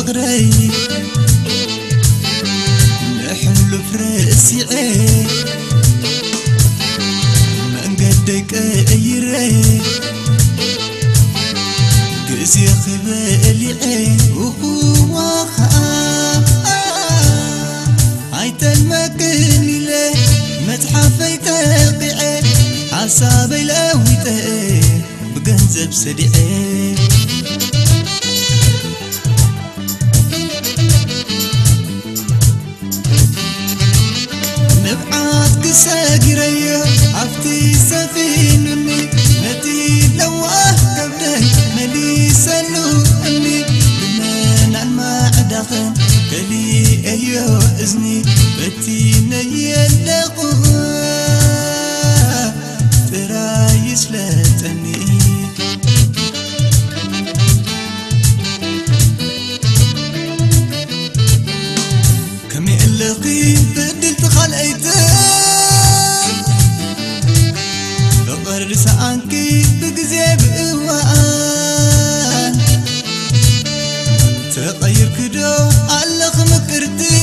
فقري نحل فرسي من قدك أيري قسي خبالي وهو هايت المكان له متحفي تقعي عصابي لويته بقنزب سديعي نبعات كساقرية عفتي سفينني نتي لواه كبدي ملي سلو أمي بمن المعدخن كلي أيو إذني بتينا يلقوا ترايش لا تني كم يلقي بدلت خلقيته فقر سعنكي بقزي بقوان تغير كدو علق مكرتي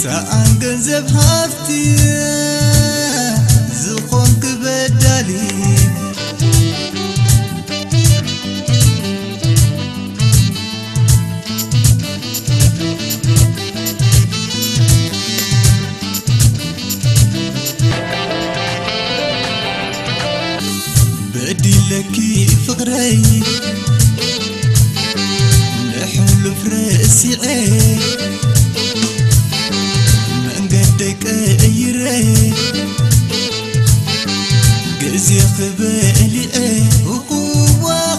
سعن قنزب هافتي زخون كبدالي بدي لكي فقري نحل فرسي من قدك أيري قزي خبالي وقوة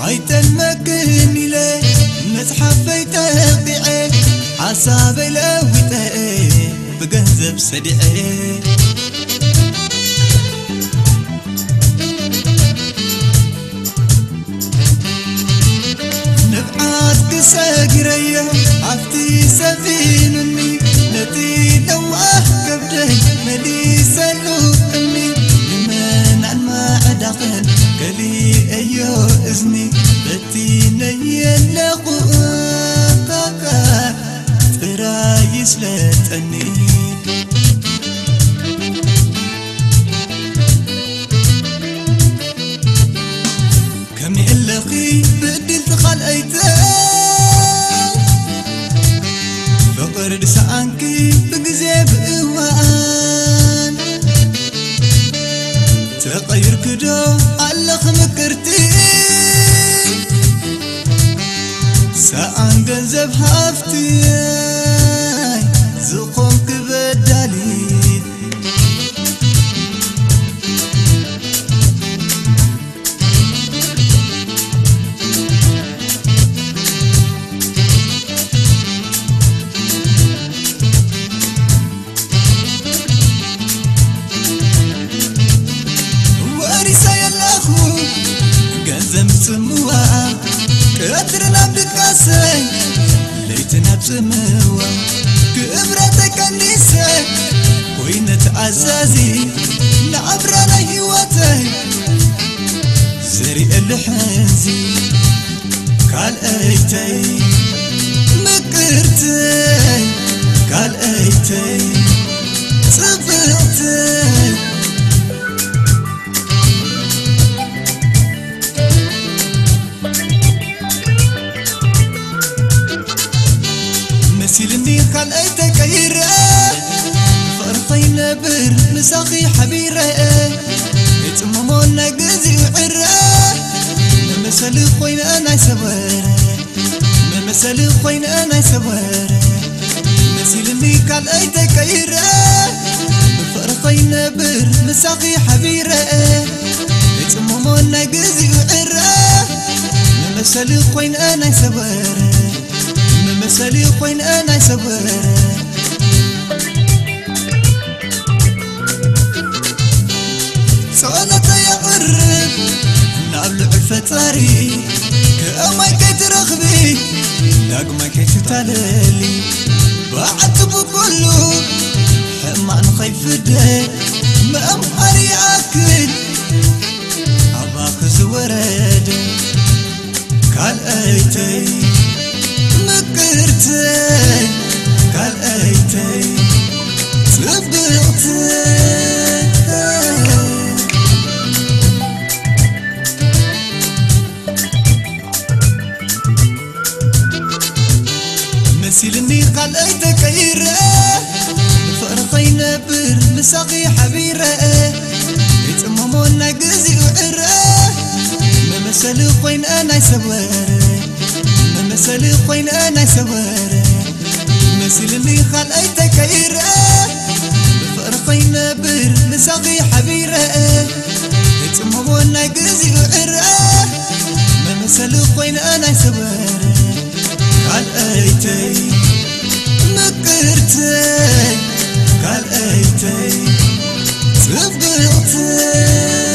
عيت المكان لي متحفي تقعي عصابي لويته بقنزب سديعي ساقرية عفتي سفينني نتي لواه كبدي ملي سلو أمي لمن عن ما عدقن كلي أيو إذني بتينا يلقوا ترايش لا تأني كم يلقي بدلت خلقيته فقر سعنكي بقزي بقوان تغير كدو علق مكرتي سعن قنزب هافتي زقوم كبدالي سموا كأترنا بدكاسي ليتنا بسموا كإبرتك النساء وين تعزازي نعبرنا هواتي زري الحنزي قال ايتي مكرتي قال ايتي صبرتي مسيلني خلقتك يرقى فرطي نبر مساقي حبيرة يتممونا قزي وعرقى ممثل خوين أنا يسوار ممثل خوين أنا يسوار مسيلني خلقتك يرقى فرطي نبر مساقي حبيرة يتممونا قزي وعرقى ممثل خوين أنا يسوار مسالي خوين أنا يسوار صالة يا قرب نابلع الفتاري كأماي كي ترخبي لاقماي كي تتاللي بعتبو كله حمان خيف الدين ما أمحري أكل عباك زوار أيتي مكرتي قال أيتي صبغتي مسيلني قال أيتك كيرة فرقي نبر مساقي حبيرة يتممونا قزي وعرة ما مسالي قوين أنا يسوارة ما مسالي قوين أنا يسوارة مسيلني قال أيتك كيرة فرقي نبر مساقي حبيرة يتممونا قزي وعرة ما مسالي قوين أنا يسوارة قال أيتي مكرتي قال أيتي صبغتي